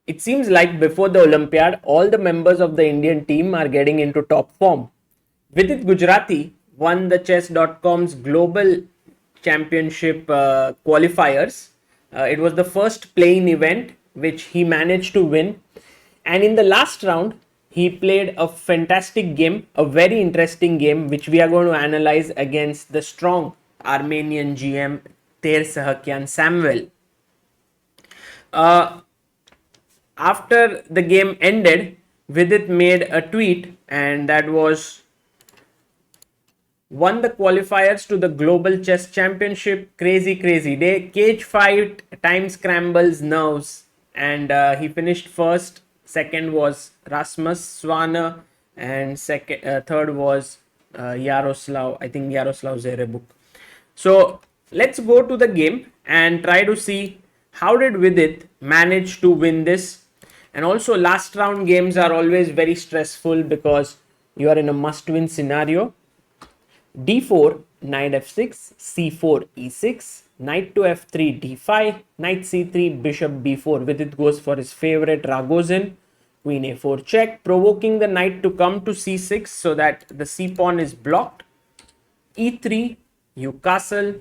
it seems like before the Olympiad, all the members of the Indian team are getting into top form. Vidit Gujrathi won the Chess.com's Global Championship qualifiers. It was the first playing event which he managed to win. And in the last round, he played a fantastic game, a very interesting game, which we are going to analyze against the strong Armenian GM Ter-Sahakyan Samvel. After the game ended, Vidit made a tweet, and that was, won the qualifiers to the Global Chess Championship. Crazy, crazy day. Cage fight, time scrambles, nerves. And he finished first. Second was Rasmus Swana. And third was Yaroslav. I think Yaroslav Zerebuk. So let's go to the game and try to see how did Vidit manage to win this. And also last round games are always very stressful because you are in a must-win scenario. d4, knight f6, c4, e6, knight to f3, d5, knight c3, bishop b4. Vidit goes for his favorite Ragozin, queen a4 check, provoking the knight to come to c6 so that the c pawn is blocked. e3, you castle,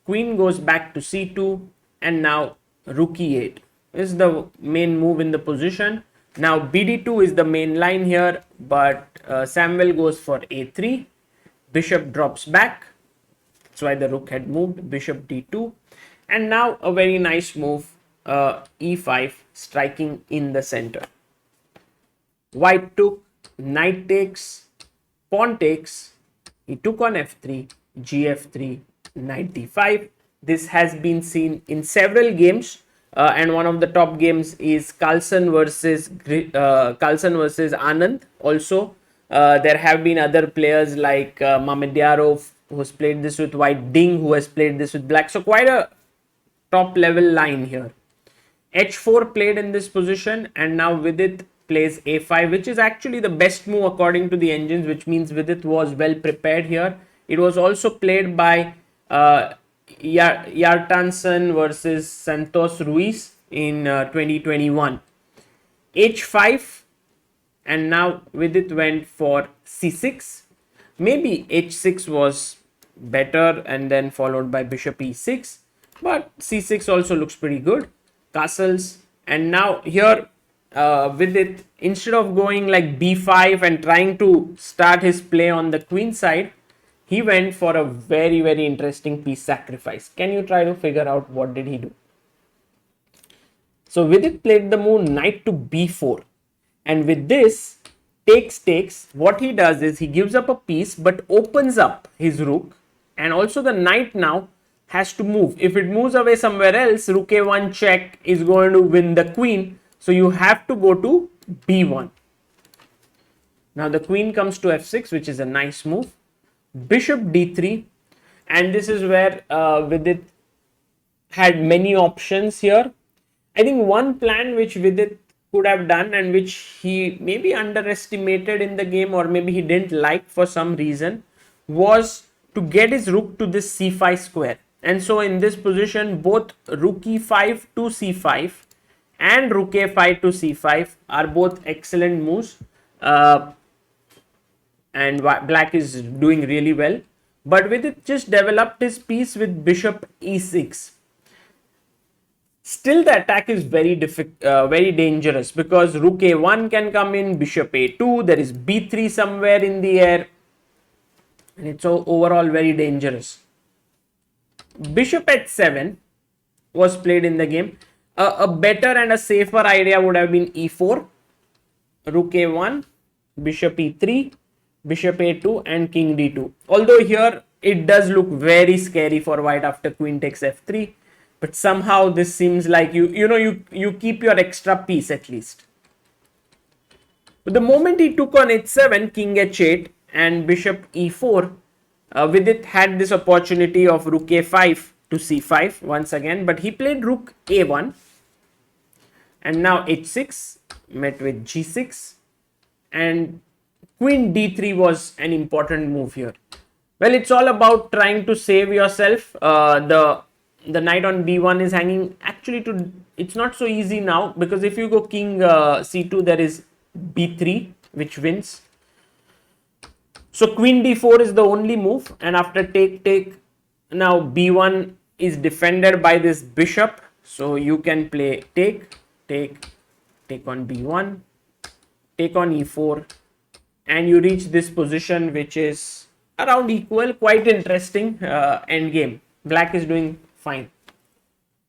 queen goes back to c2, and now rook e8 is the main move in the position. Now bd2 is the main line here, but Samvel goes for a3. Bishop drops back. That's why the rook had moved. Bishop d2. And now a very nice move, e5, striking in the center. White took, knight takes, pawn takes. He took on f3, gf3, knight d5. This has been seen in several games. And one of the top games is Carlsen versus Anand. Also, there have been other players like Mamedyarov, who has played this with white, Ding, who has played this with black. So quite a top level line here. h4 played in this position, and now Vidit plays a5, which is actually the best move according to the engines, which means Vidit was well prepared here. It was also played by Yartanson versus Santos Ruiz in 2021. h5, and now Vidit went for c6. Maybe h6 was better, and then followed by bishop e6, but c6 also looks pretty good. Castles, and now here Vidit, instead of going like b5 and trying to start his play on the queen side, he went for a very, very interesting piece sacrifice. Can you try to figure out what did he do? So Vidit played the move knight to b4, and with this takes, what he does is he gives up a piece but opens up his rook, and also the knight now has to move. If it moves away somewhere else, rook a1 check is going to win the queen, so you have to go to b1. Now the queen comes to f6, which is a nice move. Bishop d3, and this is where Vidit had many options here. I think one plan which Vidit could have done, and which he maybe underestimated in the game, or maybe he didn't like for some reason, was to get his rook to this c5 square. And so in this position, both rook e5 to c5 and rook a5 to c5 are both excellent moves. And black is doing really well, but Vidit just developed his piece with bishop e6. Still the attack is very dangerous, because rook a1 can come in, bishop a2, there is b3 somewhere in the air, and it's overall very dangerous. Bishop h7 was played in the game. A better and a safer idea would have been e4, rook a1, bishop e3, bishop a2, and king d2. Although here it does look very scary for white after queen takes f3, but somehow this seems like you keep your extra piece at least. But the moment he took on h7, king h8, and bishop e4, Vidit had this opportunity of rook a5 to c5 once again, but he played rook a1, and now h6 met with g6, and queen d3 was an important move here. Well, it's all about trying to save yourself. The the knight on b1 is hanging. Actually, it's not so easy now, because if you go king c2, there is b3 which wins. So queen d4 is the only move, and after take, now b1 is defended by this bishop. So you can play take on b1, take on e4, and you reach this position which is around equal. Quite interesting end game. Black is doing fine.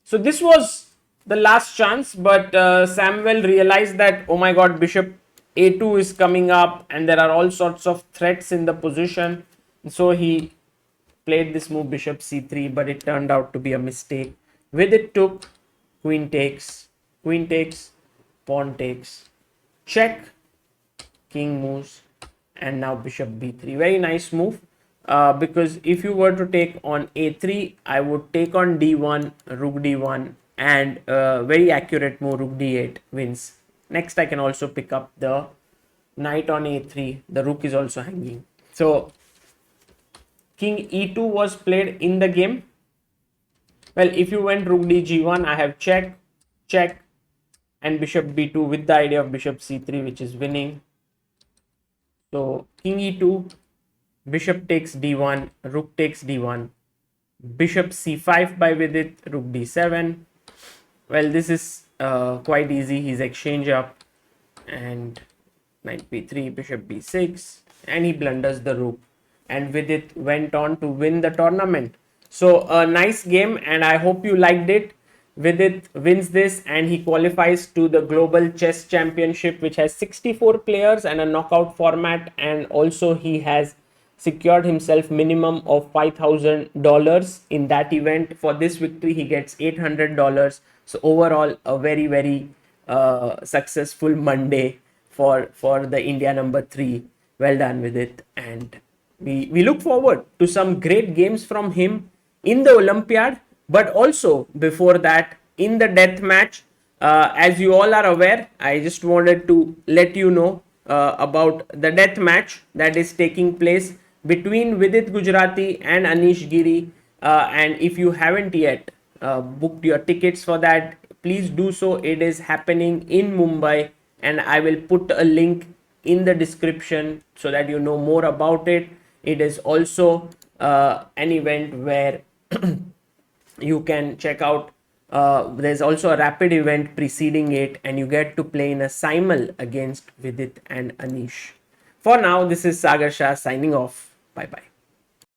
So this was the last chance, but Samvel realized that, oh my god, bishop a2 is coming up and there are all sorts of threats in the position. So he played this move bishop c3, but it turned out to be a mistake. Vidit took, queen takes, pawn takes, check, king moves, and now bishop b3. Very nice move, because if you were to take on a3, I would take on d1, rook d1, and very accurate move, rook d8 wins. Next, I can also pick up the knight on a3. The rook is also hanging. So king e2 was played in the game. Well, if you went rook d g1, I have check, and bishop b2 with the idea of bishop c3, which is winning. So king e2, bishop takes d1, rook takes d1, bishop c5 by Vidit, rook d7. Well, this is quite easy. He's exchange up, and knight b3, bishop b6, and he blunders the rook, and Vidit went on to win the tournament. So a nice game, and I hope you liked it. Vidit wins this and he qualifies to the Global Chess Championship, which has 64 players and a knockout format, and also he has secured himself minimum of $5,000 in that event. For this victory he gets $800. So overall a very successful Monday for the India number 3. Well done with it, and we look forward to some great games from him in the Olympiad, but also before that in the death match. As you all are aware, I just wanted to let you know about the death match that is taking place between Vidit Gujrathi and Anish Giri, and if you haven't yet booked your tickets for that, please do so. It is happening in Mumbai, and I will put a link in the description so that you know more about it. It is also an event where you can check out. There's also a rapid event preceding it, and you get to play in a simul against Vidit and Anish. For now, this is Sagar Shah signing off. Bye bye.